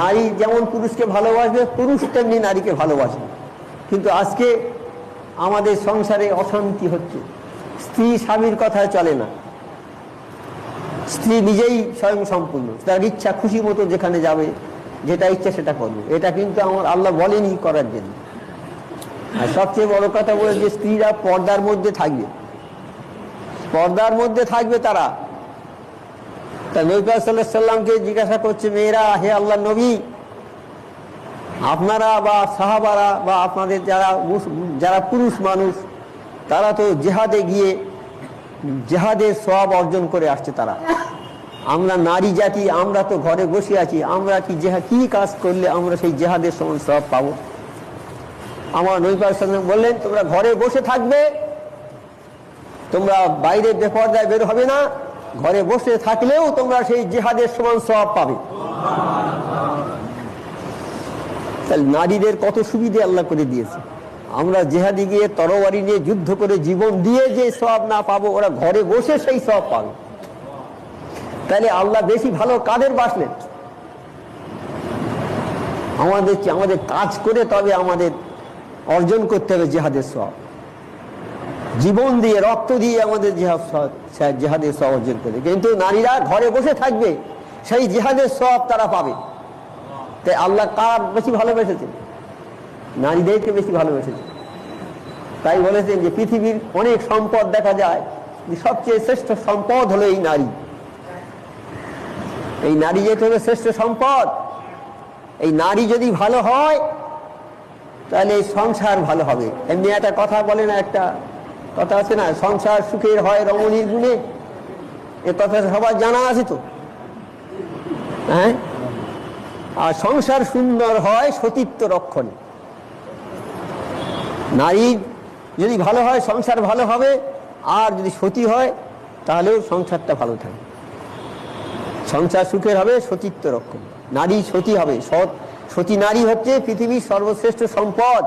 নারী যেমন পুরুষকে ভালোবাসবে, পুরুষ তেমনি নারীকে ভালোবাসবে। কিন্তু আজকে আমাদের সংসারে অশান্তি হচ্ছে, স্ত্রী স্বামীর কথায় চলে না, স্ত্রী নিজেই স্বয়ং সম্পূর্ণ, তার ইচ্ছা খুশি মতো যেখানে যাবে, যেটা ইচ্ছা সেটা করবে। এটা কিন্তু আমার আল্লাহ বলেনি করার জন্য। আর সবচেয়ে বড় কথা বলে যে স্ত্রীরা পর্দার মধ্যে থাকবে, পর্দার মধ্যে থাকবে তারা। তা নবী পাক সাল্লাল্লাহু আলাইহি সাল্লামকে জিজ্ঞাসা করছে মেয়েরা, হে আল্লাহ নবী, আপনারা বা সাহাবারা বা আপনাদের যারা পুরুষ মানুষ, তারা তো জেহাদে গিয়ে জেহাদের সওয়াব অর্জন করে আসছে তারা। আমরা নারী জাতি, আমরা তো ঘরে বসে আছি, আমরা কি কাজ করলে আমরা সেই জেহাদের সমান সওয়াব পাবো? আমার নবী পাক সাল্লাল্লাহু আলাইহি ওয়াসাল্লাম বললেন, তোমরা ঘরে বসে থাকবে, তোমরা বাইরে বেপরদায় বের হবে না, ঘরে বসে থাকলেও তোমরা সেই জিহাদের সমান সওয়াব পাবে। তাহলে নারীদের কত সুবিধা আল্লাহ করে দিয়েছে। আমরা জিহাদে গিয়ে তরবারি নিয়ে যুদ্ধ করে জীবন দিয়ে যে সওয়াব না পাবো, ওরা ঘরে বসে সেই সওয়াব পাবে। তাহলে আল্লাহ বেশি ভালো কাদের বাসলেন? আমাদের কাজ করে তবে আমাদের অর্জন করতে হবে জিহাদের সওয়াব। জীবন দিয়ে, রক্ত দিয়ে আমাদের জিহাদের সওয়াব অর্জন করে। কিন্তু নারীরা ঘরে বসে থাকবে, সেই জিহাদের সওয়াব তারা পাবে। তাই আল্লাহ কার বেশি ভালোবেসেছেন? নারীদেরকে বেশি ভালোবেসেছেন। তাই বলেছেন যে পৃথিবীর অনেক সম্পদ দেখা যায়, সবচেয়ে শ্রেষ্ঠ সম্পদ হলো এই নারী। এই নারী যেটা হলো শ্রেষ্ঠ সম্পদ, এই নারী যদি ভালো হয় তাহলে এই সংসার ভালো হবে। এমনি একটা কথা বলে না, একটা কথা আছে না, সংসার সুখের হয় রমণীর গুণে। এ কথা সবার জানা আছে তো, হ্যাঁ? আর সংসার সুন্দর হয় সতীত্ব রক্ষণে। নারী যদি ভালো হয় সংসার ভালো হবে, আর যদি সতী হয় তাহলেও সংসারটা ভালো থাকবে। সংসার সুখের হবে, সতীত্ব রক্ষণ। নারী সতী হবে, সতী নারী হচ্ছে পৃথিবীর সর্বশ্রেষ্ঠ সম্পদ।